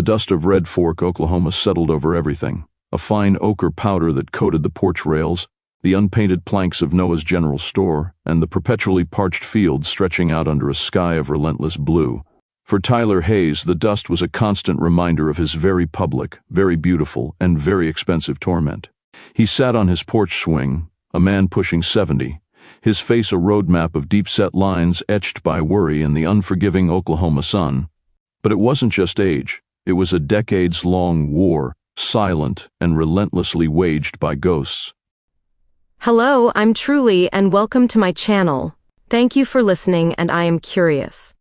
dust of Red Fork, Oklahoma settled over everything. A fine ochre powder that coated the porch rails, the unpainted planks of Noah's General Store, and the perpetually parched fields stretching out under a sky of relentless blue. For Tyler Hayes, the dust was a constant reminder of his very public, very beautiful, and very expensive torment. He sat on his porch swing, a man pushing 70, his face a roadmap of deep-set lines etched by worry in the unforgiving Oklahoma sun. But it wasn't just age, it was a decades-long war, silent and relentlessly waged by ghosts. Hello, I'm Truly and welcome to my channel. Thank you for listening, and I am curious.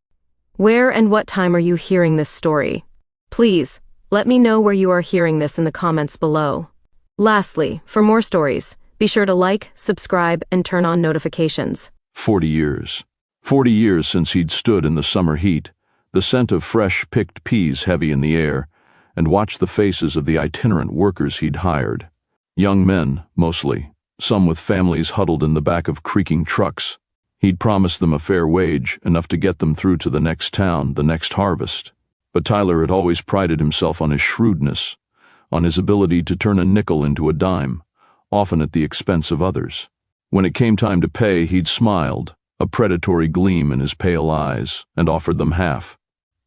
Where and what time are you hearing this story? Please, let me know where you are hearing this in the comments below. Lastly, for more stories, be sure to like, subscribe, and turn on notifications. 40 years. 40 years since he'd stood in the summer heat, the scent of fresh picked peas heavy in the air, and watched the faces of the itinerant workers he'd hired. Young men, mostly, some with families huddled in the back of creaking trucks. He'd promised them a fair wage, enough to get them through to the next town, the next harvest. But Tyler had always prided himself on his shrewdness, on his ability to turn a nickel into a dime, often at the expense of others. When it came time to pay, he'd smiled, a predatory gleam in his pale eyes, and offered them half.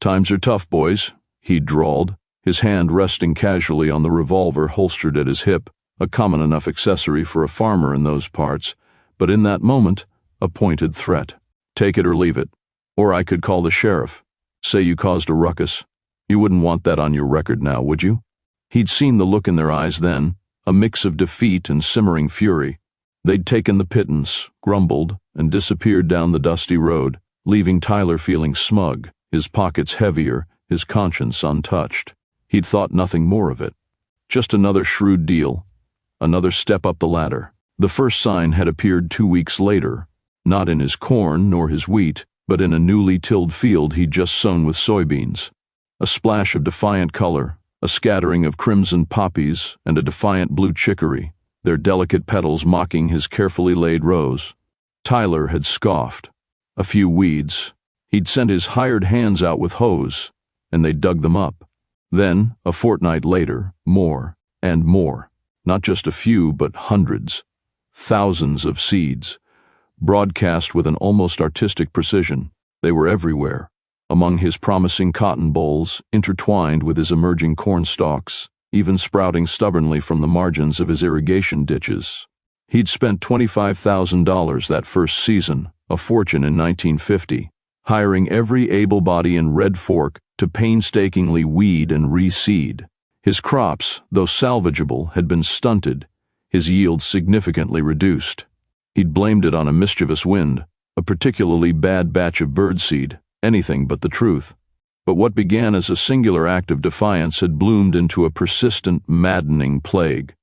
"Times are tough, boys," he'd drawled, his hand resting casually on the revolver holstered at his hip, a common enough accessory for a farmer in those parts, but in that moment, a pointed threat. "Take it or leave it. Or I could call the sheriff. Say you caused a ruckus. You wouldn't want that on your record now, would you?" He'd seen the look in their eyes then, a mix of defeat and simmering fury. They'd taken the pittance, grumbled, and disappeared down the dusty road, leaving Tyler feeling smug, his pockets heavier, his conscience untouched. He'd thought nothing more of it. Just another shrewd deal. Another step up the ladder. The first sign had appeared 2 weeks later, not in his corn nor his wheat, but in a newly tilled field he'd just sown with soybeans. A splash of defiant color, a scattering of crimson poppies, and a defiant blue chicory, their delicate petals mocking his carefully laid rows. Tyler had scoffed. A few weeds. He'd sent his hired hands out with hoes, and they dug them up. Then, a fortnight later, more and more. Not just a few, but hundreds, thousands of seeds, broadcast with an almost artistic precision. They were everywhere, among his promising cotton bolls, intertwined with his emerging corn stalks, even sprouting stubbornly from the margins of his irrigation ditches. He'd spent $25,000 that first season, a fortune in 1950, hiring every able body in Red Fork to painstakingly weed and reseed. His crops, though salvageable, had been stunted, his yields significantly reduced. He'd blamed it on a mischievous wind, a particularly bad batch of birdseed, anything but the truth. But what began as a singular act of defiance had bloomed into a persistent, maddening plague.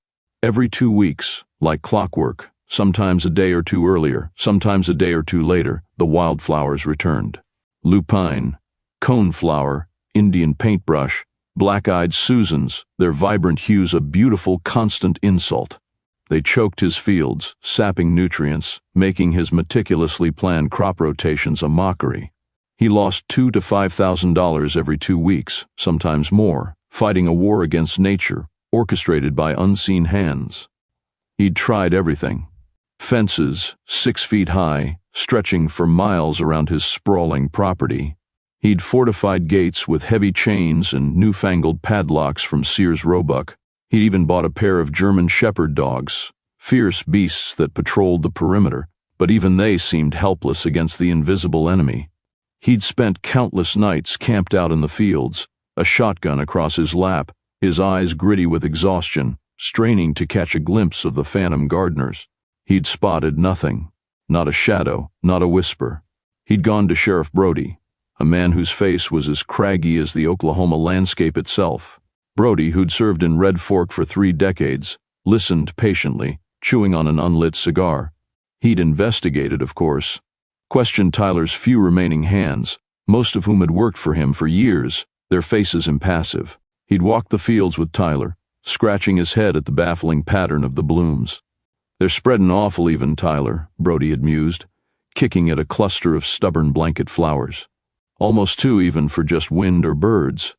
Every 2 weeks, like clockwork, sometimes a day or two earlier, sometimes a day or two later, the wildflowers returned. Lupine, coneflower, Indian paintbrush, black-eyed Susans, their vibrant hues a beautiful, constant insult. They choked his fields, sapping nutrients, making his meticulously planned crop rotations a mockery. He lost $2,000 to $5,000 every 2 weeks, sometimes more, fighting a war against nature, orchestrated by unseen hands. He'd tried everything. Fences, 6 feet high, stretching for miles around his sprawling property. He'd fortified gates with heavy chains and newfangled padlocks from Sears Roebuck. He'd even bought a pair of German shepherd dogs, fierce beasts that patrolled the perimeter, but even they seemed helpless against the invisible enemy. He'd spent countless nights camped out in the fields, a shotgun across his lap, his eyes gritty with exhaustion, straining to catch a glimpse of the phantom gardeners. He'd spotted nothing, not a shadow, not a whisper. He'd gone to Sheriff Brody, a man whose face was as craggy as the Oklahoma landscape itself. Brody, who'd served in Red Fork for 3 decades, listened patiently, chewing on an unlit cigar. He'd investigated, of course, questioned Tyler's few remaining hands, most of whom had worked for him for years, their faces impassive. He'd walked the fields with Tyler, scratching his head at the baffling pattern of the blooms. "They're spreading awful even, Tyler," Brody had mused, kicking at a cluster of stubborn blanket flowers. "Almost too even for just wind or birds.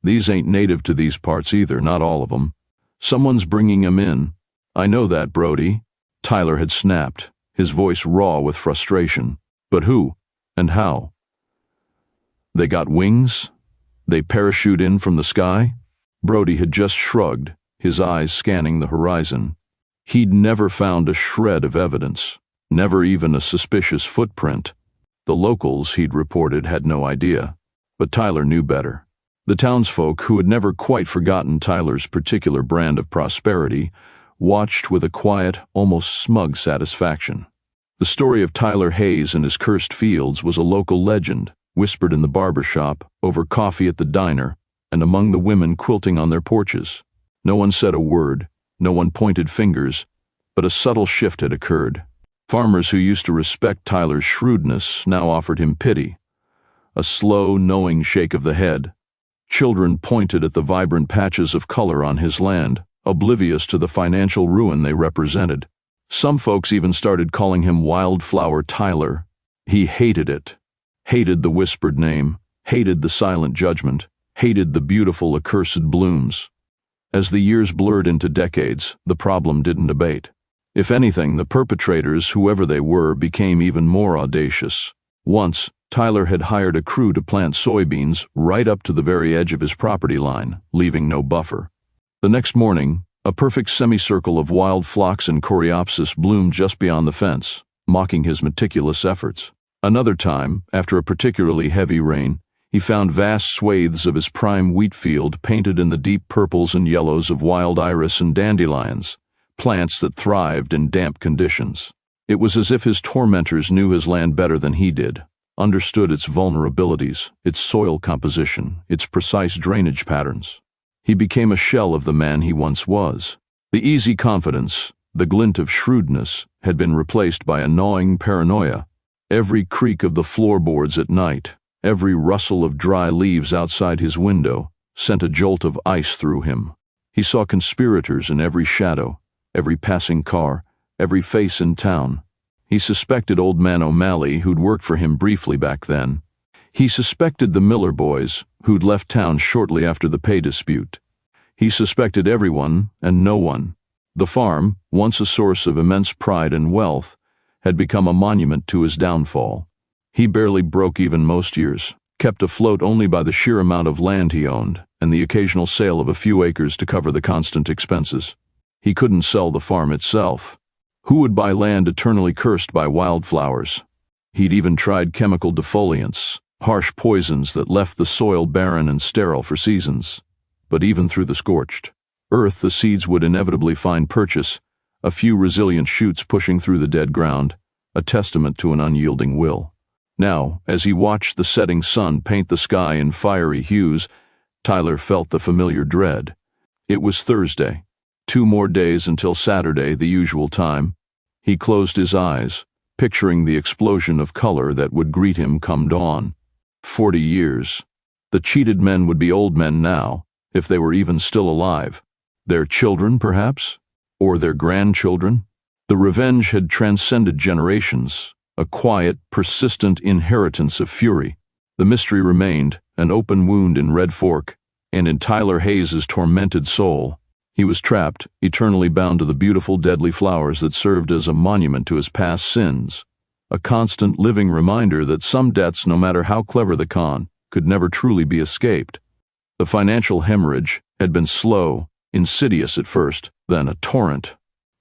These ain't native to these parts either, not all of them. Someone's bringing 'em in. I know that, Brody. Tyler had snapped, his voice raw with frustration. But who? And how? They got wings? They parachute in from the sky? Brody had just shrugged, his eyes scanning the horizon. He'd never found a shred of evidence, never even a suspicious footprint. The locals, he'd reported, had no idea. But Tyler knew better. The townsfolk, who had never quite forgotten Tyler's particular brand of prosperity, watched with a quiet, almost smug satisfaction. The story of Tyler Hayes and his cursed fields was a local legend, whispered in the barber shop, over coffee at the diner, and among the women quilting on their porches. No one said a word, no one pointed fingers, but a subtle shift had occurred. Farmers who used to respect Tyler's shrewdness now offered him pity. A slow, knowing shake of the head. Children pointed at the vibrant patches of color on his land, oblivious to the financial ruin they represented. Some folks even started calling him Wildflower Tyler. He hated it. Hated the whispered name, hated the silent judgment, hated the beautiful accursed blooms. As the years blurred into decades, the problem didn't abate. If anything, the perpetrators, whoever they were, became even more audacious. Once, Tyler had hired a crew to plant soybeans right up to the very edge of his property line, leaving no buffer. The next morning, a perfect semicircle of wild phlox and coreopsis bloomed just beyond the fence, mocking his meticulous efforts. Another time, after a particularly heavy rain, he found vast swathes of his prime wheat field painted in the deep purples and yellows of wild iris and dandelions, plants that thrived in damp conditions. It was as if his tormentors knew his land better than he did, understood its vulnerabilities, its soil composition, its precise drainage patterns. He became a shell of the man he once was. The easy confidence, the glint of shrewdness, had been replaced by a gnawing paranoia. Every creak of the floorboards at night, every rustle of dry leaves outside his window, sent a jolt of ice through him. He saw conspirators in every shadow, every passing car, every face in town. He suspected Old Man O'Malley, who'd worked for him briefly back then. He suspected the Miller boys, who'd left town shortly after the pay dispute. He suspected everyone and no one. The farm, once a source of immense pride and wealth, had become a monument to his downfall. He barely broke even most years, kept afloat only by the sheer amount of land he owned and the occasional sale of a few acres to cover the constant expenses. He couldn't sell the farm itself. Who would buy land eternally cursed by wildflowers? He'd even tried chemical defoliants, harsh poisons that left the soil barren and sterile for seasons. But even through the scorched earth, the seeds would inevitably find purchase, a few resilient shoots pushing through the dead ground, a testament to an unyielding will. Now, as he watched the setting sun paint the sky in fiery hues, Tyler felt the familiar dread. It was Thursday. 2 more days until Saturday, the usual time. He closed his eyes, picturing the explosion of color that would greet him come dawn. 40 years. The cheated men would be old men now, if they were even still alive. Their children, perhaps? Or their grandchildren? The revenge had transcended generations, a quiet, persistent inheritance of fury. The mystery remained, an open wound in Red Fork, and in Tyler Hayes' tormented soul. He was trapped, eternally bound to the beautiful, deadly flowers that served as a monument to his past sins, a constant living reminder that some debts, no matter how clever the con, could never truly be escaped. The financial hemorrhage had been slow, insidious at first, then a torrent.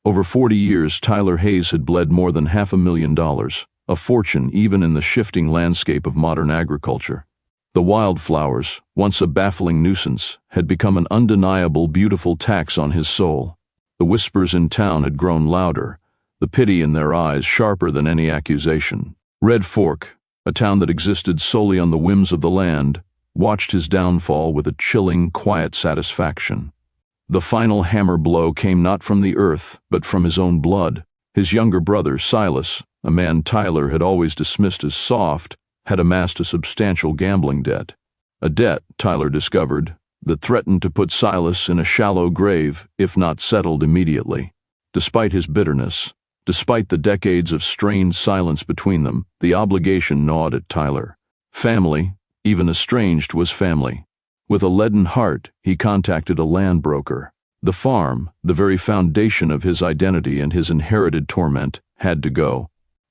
Over 40 years, Tyler Hayes had bled more than $500,000, a fortune even in the shifting landscape of modern agriculture. The wildflowers, once a baffling nuisance, had become an undeniable, beautiful tax on his soul. The whispers in town had grown louder, the pity in their eyes sharper than any accusation. Red Fork, a town that existed solely on the whims of the land, watched his downfall with a chilling, quiet satisfaction. The final hammer blow came not from the earth, but from his own blood. His younger brother, Silas, a man Tyler had always dismissed as soft, had amassed a substantial gambling debt. A debt, Tyler discovered, that threatened to put Silas in a shallow grave if not settled immediately. Despite his bitterness, despite the decades of strained silence between them, the obligation gnawed at Tyler. Family, even estranged, was family. With a leaden heart, he contacted a land broker. The farm, the very foundation of his identity and his inherited torment, had to go.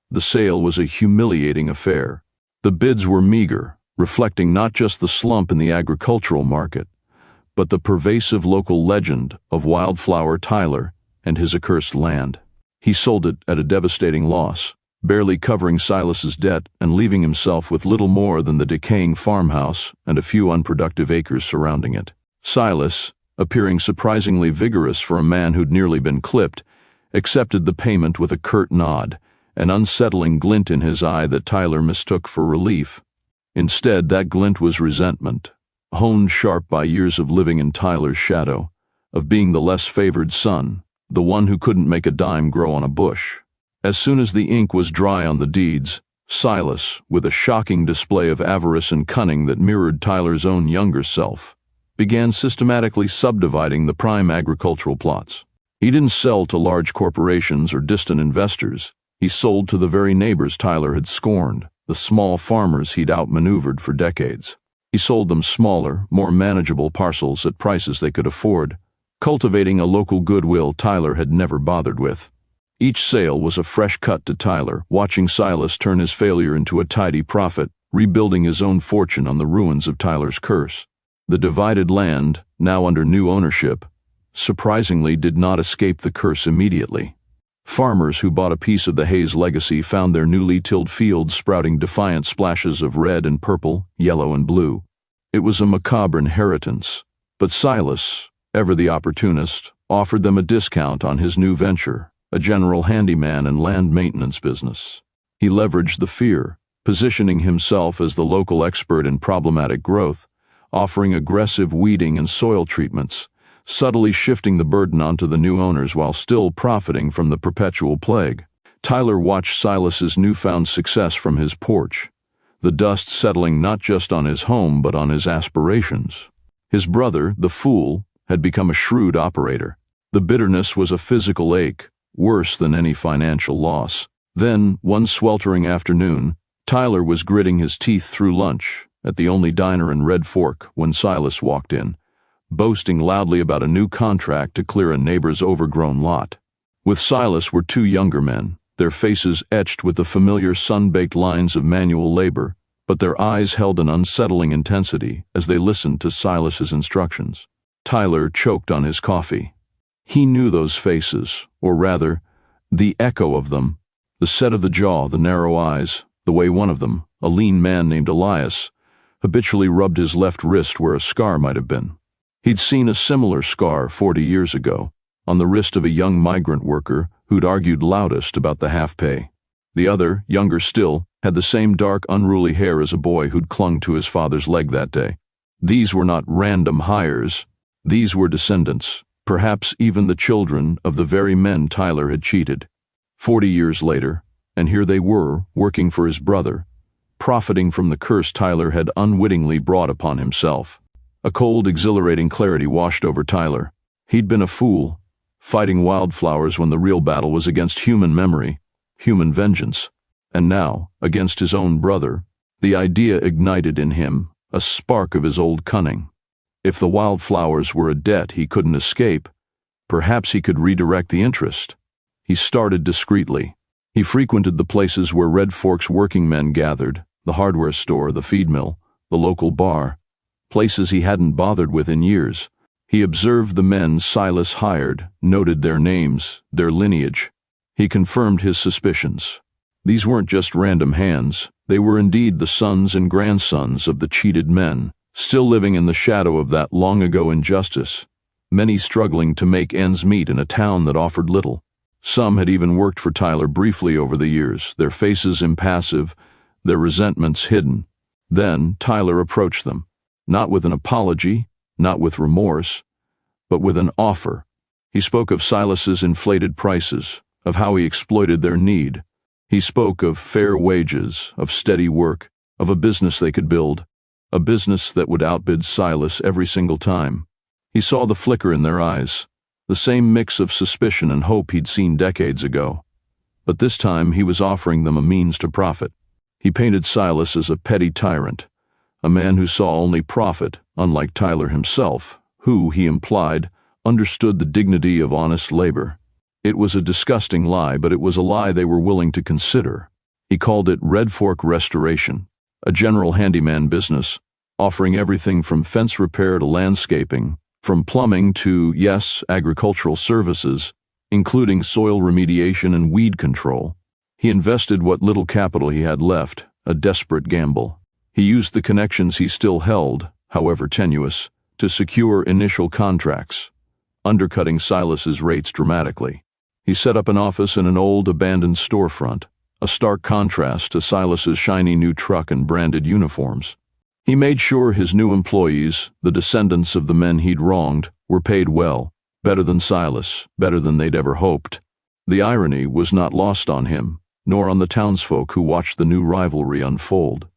The sale was a humiliating affair. The bids were meager, reflecting not just the slump in the agricultural market, but the pervasive local legend of Wildflower Tyler and his accursed land. He sold it at a devastating loss, barely covering Silas's debt and leaving himself with little more than the decaying farmhouse and a few unproductive acres surrounding it. Silas, appearing surprisingly vigorous for a man who'd nearly been clipped, accepted the payment with a curt nod, an unsettling glint in his eye that Tyler mistook for relief. Instead, that glint was resentment, honed sharp by years of living in Tyler's shadow, of being the less favored son, the one who couldn't make a dime grow on a bush. As soon as the ink was dry on the deeds, Silas, with a shocking display of avarice and cunning that mirrored Tyler's own younger self, began systematically subdividing the prime agricultural plots. He didn't sell to large corporations or distant investors. He sold to the very neighbors Tyler had scorned, the small farmers he'd outmaneuvered for decades. He sold them smaller, more manageable parcels at prices they could afford, cultivating a local goodwill Tyler had never bothered with. Each sale was a fresh cut to Tyler, watching Silas turn his failure into a tidy profit, rebuilding his own fortune on the ruins of Tyler's curse. The divided land, now under new ownership, surprisingly did not escape the curse immediately. Farmers who bought a piece of the Hayes legacy found their newly tilled fields sprouting defiant splashes of red and purple, yellow and blue. It was a macabre inheritance, but Silas, ever the opportunist, offered them a discount on his new venture, a general handyman and land maintenance business. He leveraged the fear, positioning himself as the local expert in problematic growth, offering aggressive weeding and soil treatments, subtly shifting the burden onto the new owners while still profiting from the perpetual plague. Tyler watched Silas's newfound success from his porch, the dust settling not just on his home but on his aspirations. His brother, the fool, had become a shrewd operator. The bitterness was a physical ache, worse than any financial loss. Then, one sweltering afternoon, Tyler was gritting his teeth through lunch at the only diner in Red Fork when Silas walked in, boasting loudly about a new contract to clear a neighbor's overgrown lot. With Silas were two younger men, their faces etched with the familiar sun-baked lines of manual labor, but their eyes held an unsettling intensity as they listened to Silas's instructions. Tyler choked on his coffee. He knew those faces, or rather, the echo of them, the set of the jaw, the narrow eyes, the way one of them, a lean man named Elias, habitually rubbed his left wrist where a scar might have been. He'd seen a similar scar 40 years ago, on the wrist of a young migrant worker who'd argued loudest about the half-pay. The other, younger still, had the same dark, unruly hair as a boy who'd clung to his father's leg that day. These were not random hires. These were descendants, perhaps even the children of the very men Tyler had cheated. 40 years later, and here they were, working for his brother, profiting from the curse Tyler had unwittingly brought upon himself. A cold, exhilarating clarity washed over Tyler. He'd been a fool, fighting wildflowers when the real battle was against human memory, human vengeance. And now, against his own brother, the idea ignited in him a spark of his old cunning. If the wildflowers were a debt he couldn't escape, perhaps he could redirect the interest. He started discreetly. He frequented the places where Red Fork's working men gathered, the hardware store, the feed mill, the local bar, places he hadn't bothered with in years. He observed the men Silas hired, noted their names, their lineage. He confirmed his suspicions. These weren't just random hands. They were indeed the sons and grandsons of the cheated men, still living in the shadow of that long-ago injustice, many struggling to make ends meet in a town that offered little. Some had even worked for Tyler briefly over the years, their faces impassive, their resentments hidden. Then Tyler approached them, not with an apology, not with remorse, but with an offer. He spoke of Silas's inflated prices, of how he exploited their need. He spoke of fair wages, of steady work, of a business they could build, a business that would outbid Silas every single time. He saw the flicker in their eyes, the same mix of suspicion and hope he'd seen decades ago. But this time he was offering them a means to profit. He painted Silas as a petty tyrant, a man who saw only profit, unlike Tyler himself, who, he implied, understood the dignity of honest labor. It was a disgusting lie, but it was a lie they were willing to consider. He called it Red Fork Restoration, a general handyman business, offering everything from fence repair to landscaping, from plumbing to, yes, agricultural services, including soil remediation and weed control. He invested what little capital he had left, a desperate gamble. He used the connections he still held, however tenuous, to secure initial contracts, undercutting Silas's rates dramatically. He set up an office in an old, abandoned storefront, a stark contrast to Silas's shiny new truck and branded uniforms. He made sure his new employees, the descendants of the men he'd wronged, were paid well, better than Silas, better than they'd ever hoped. The irony was not lost on him, nor on the townsfolk who watched the new rivalry unfold.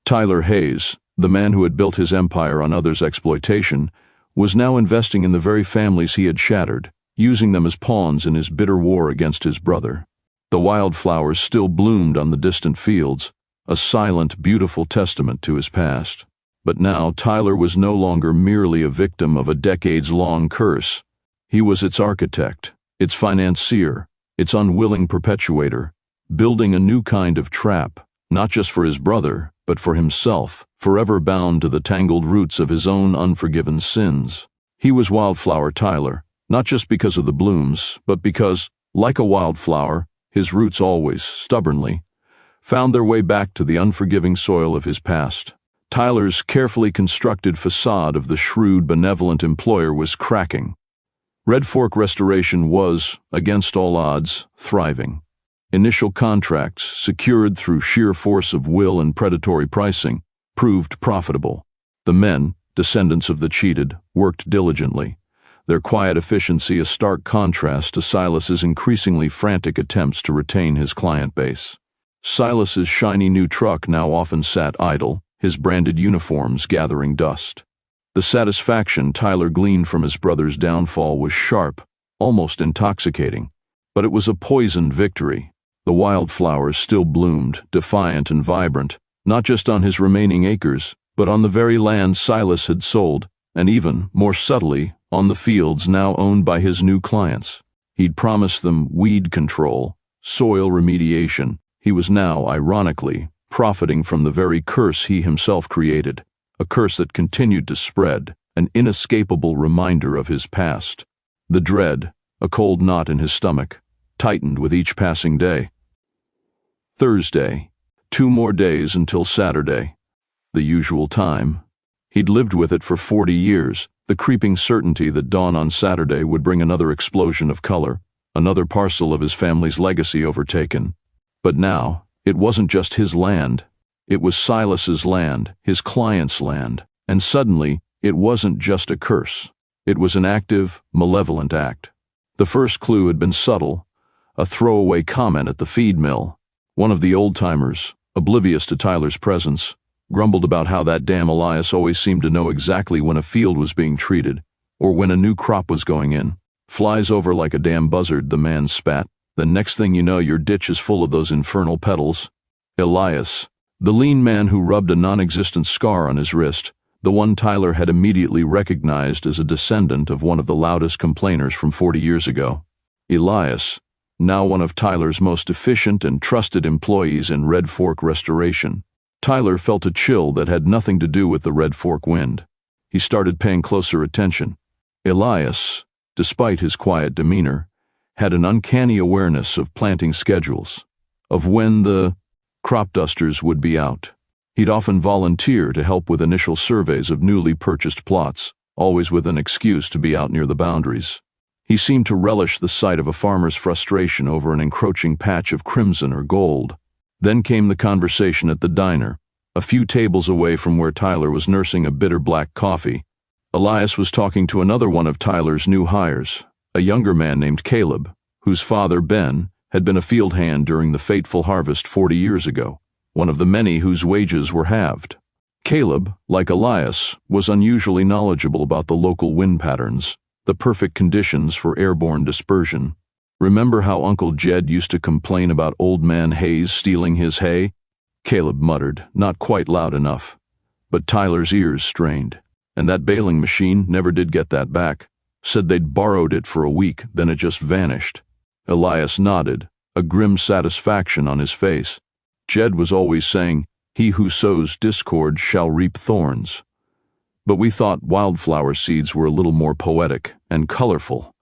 Tyler Hayes, the man who had built his empire on others' exploitation, was now investing in the very families he had shattered, using them as pawns in his bitter war against his brother. The wildflowers still bloomed on the distant fields, a silent, beautiful testament to his past. But now Tyler was no longer merely a victim of a decades-long curse. He was its architect, its financier, its unwilling perpetuator, building a new kind of trap, not just for his brother, but for himself, forever bound to the tangled roots of his own unforgiven sins. He was Wildflower Tyler, not just because of the blooms, but because, like a wildflower, his roots always, stubbornly, found their way back to the unforgiving soil of his past. Tyler's carefully constructed facade of the shrewd, benevolent employer was cracking. Red Fork Restoration was, against all odds, thriving. Initial contracts, secured through sheer force of will and predatory pricing, proved profitable. The men, descendants of the cheated, worked diligently, their quiet efficiency a stark contrast to Silas's increasingly frantic attempts to retain his client base. Silas's shiny new truck now often sat idle, his branded uniforms gathering dust. The satisfaction Tyler gleaned from his brother's downfall was sharp, almost intoxicating. But it was a poisoned victory. The wildflowers still bloomed, defiant and vibrant, not just on his remaining acres, but on the very land Silas had sold, and even, more subtly, on the fields now owned by his new clients. He'd promised them weed control, soil remediation. He was now, ironically, profiting from the very curse he himself created, a curse that continued to spread, an inescapable reminder of his past. The dread, a cold knot in his stomach, tightened with each passing day. Thursday. 2 more days until Saturday. The usual time. He'd lived with it for 40 years, the creeping certainty that dawn on Saturday would bring another explosion of color, another parcel of his family's legacy overtaken. But now, it wasn't just his land. It was Silas's land, his client's land, and suddenly, it wasn't just a curse. It was an active, malevolent act. The first clue had been subtle, a throwaway comment at the feed mill. One of the old-timers, oblivious to Tyler's presence, grumbled about how that damn Elias always seemed to know exactly when a field was being treated, or when a new crop was going in. Flies over like a damn buzzard, the man spat. The next thing you know, your ditch is full of those infernal petals. Elias, the lean man who rubbed a non-existent scar on his wrist, the one Tyler had immediately recognized as a descendant of one of the loudest complainers from 40 years ago. Elias, now one of Tyler's most efficient and trusted employees in Red Fork Restoration. Tyler felt a chill that had nothing to do with the Red Fork wind. He started paying closer attention. Elias, despite his quiet demeanor, had an uncanny awareness of planting schedules, of when the crop dusters would be out. He'd often volunteer to help with initial surveys of newly purchased plots, always with an excuse to be out near the boundaries. He seemed to relish the sight of a farmer's frustration over an encroaching patch of crimson or gold. Then came the conversation at the diner, a few tables away from where Tyler was nursing a bitter black coffee. Elias was talking to another one of Tyler's new hires, a younger man named Caleb, whose father, Ben, had been a field hand during the fateful harvest 40 years ago, one of the many whose wages were halved. Caleb, like Elias, was unusually knowledgeable about the local wind patterns, the perfect conditions for airborne dispersion. Remember how Uncle Jed used to complain about Old Man Hayes stealing his hay? Caleb muttered, not quite loud enough. But Tyler's ears strained. And that baling machine never did get that back. Said they'd borrowed it for a week, then it just vanished. Elias nodded, a grim satisfaction on his face. Jed was always saying, "He who sows discord shall reap thorns." But we thought wildflower seeds were a little more poetic and colorful.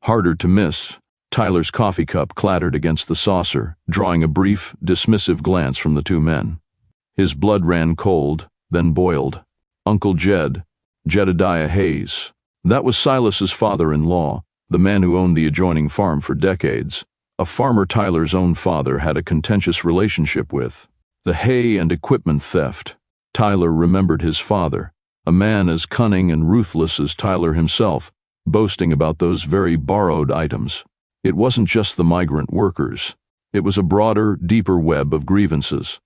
Harder to miss. Tyler's coffee cup clattered against the saucer, drawing a brief, dismissive glance from the two men. His blood ran cold, then boiled. Uncle Jed, Jedediah Hayes. That was Silas's father-in-law, the man who owned the adjoining farm for decades, a farmer Tyler's own father had a contentious relationship with. The hay and equipment theft. Tyler remembered his father, a man as cunning and ruthless as Tyler himself, boasting about those very borrowed items. It wasn't just the migrant workers. It was a broader, deeper web of grievances.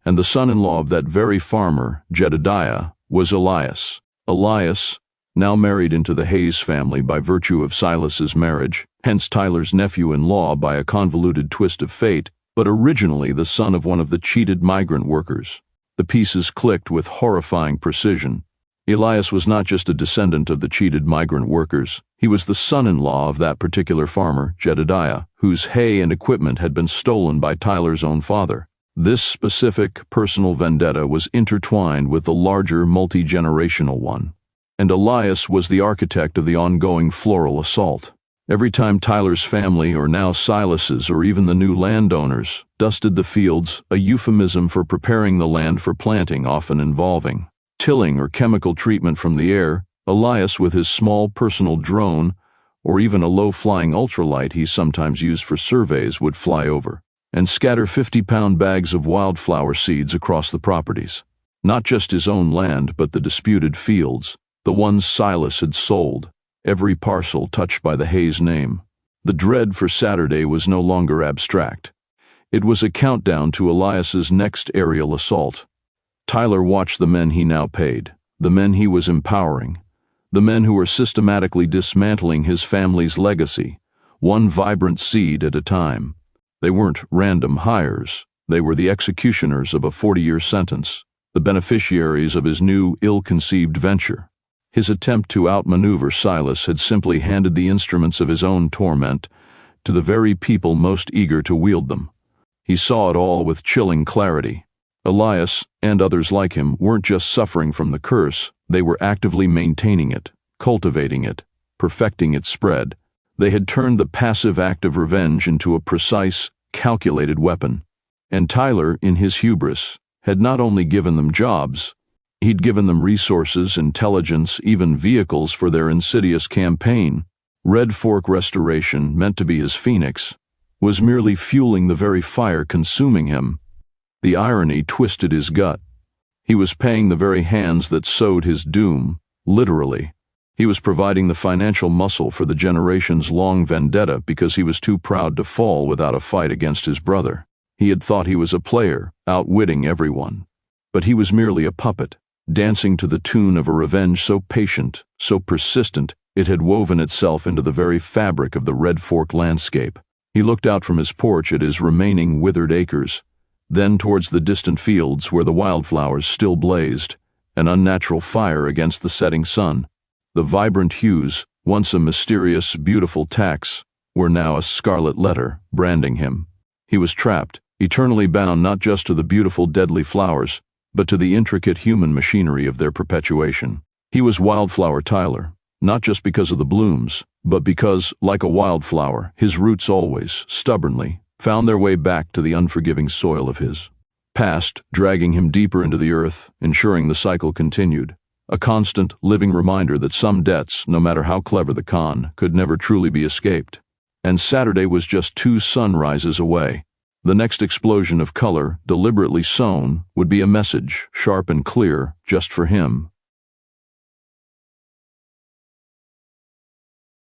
And the son-in-law of that very farmer, Jedediah, was Elias. Elias, now married into the Hayes family by virtue of Silas's marriage, hence Tyler's nephew-in-law by a convoluted twist of fate, but originally the son of one of the cheated migrant workers. The pieces clicked with horrifying precision. Elias was not just a descendant of the cheated migrant workers. He was the son-in-law of that particular farmer, Jedediah, whose hay and equipment had been stolen by Tyler's own father. This specific personal vendetta was intertwined with the larger multi-generational one. And Elias was the architect of the ongoing floral assault. Every time Tyler's family, or now Silas's, or even the new landowners, dusted the fields, a euphemism for preparing the land for planting, often involving tilling or chemical treatment from the air, Elias, with his small personal drone, or even a low-flying ultralight he sometimes used for surveys, would fly over and scatter 50-pound bags of wildflower seeds across the properties. Not just his own land, but the disputed fields, the ones Silas had sold, every parcel touched by the Hayes name. The dread for Saturday was no longer abstract. It was a countdown to Elias's next aerial assault. Tyler watched the men he now paid, the men he was empowering, the men who were systematically dismantling his family's legacy, one vibrant seed at a time. They weren't random hires. They were the executioners of a 40-year sentence, the beneficiaries of his new, ill-conceived venture. His attempt to outmaneuver Silas had simply handed the instruments of his own torment to the very people most eager to wield them. He saw it all with chilling clarity. Elias, and others like him, weren't just suffering from the curse, they were actively maintaining it, cultivating it, perfecting its spread. They had turned the passive act of revenge into a precise, calculated weapon. And Tyler, in his hubris, had not only given them jobs, he'd given them resources, intelligence, even vehicles for their insidious campaign. Red Fork Restoration, meant to be his phoenix, was merely fueling the very fire consuming him. The irony twisted his gut. He was paying the very hands that sowed his doom, literally. He was providing the financial muscle for the generations-long vendetta because he was too proud to fall without a fight against his brother. He had thought he was a player, outwitting everyone. But he was merely a puppet, dancing to the tune of a revenge so patient, so persistent, it had woven itself into the very fabric of the Red Fork landscape. He looked out from his porch at his remaining withered acres, then towards the distant fields where the wildflowers still blazed, an unnatural fire against the setting sun. The vibrant hues, once a mysterious, beautiful tax, were now a scarlet letter, branding him. He was trapped, eternally bound not just to the beautiful, deadly flowers, but to the intricate human machinery of their perpetuation. He was Wildflower Tyler, not just because of the blooms, but because, like a wildflower, his roots always, stubbornly, found their way back to the unforgiving soil of his past, dragging him deeper into the earth, ensuring the cycle continued. A constant, living reminder that some debts, no matter how clever the con, could never truly be escaped. And Saturday was just 2 sunrises away. The next explosion of color, deliberately sown, would be a message, sharp and clear, just for him.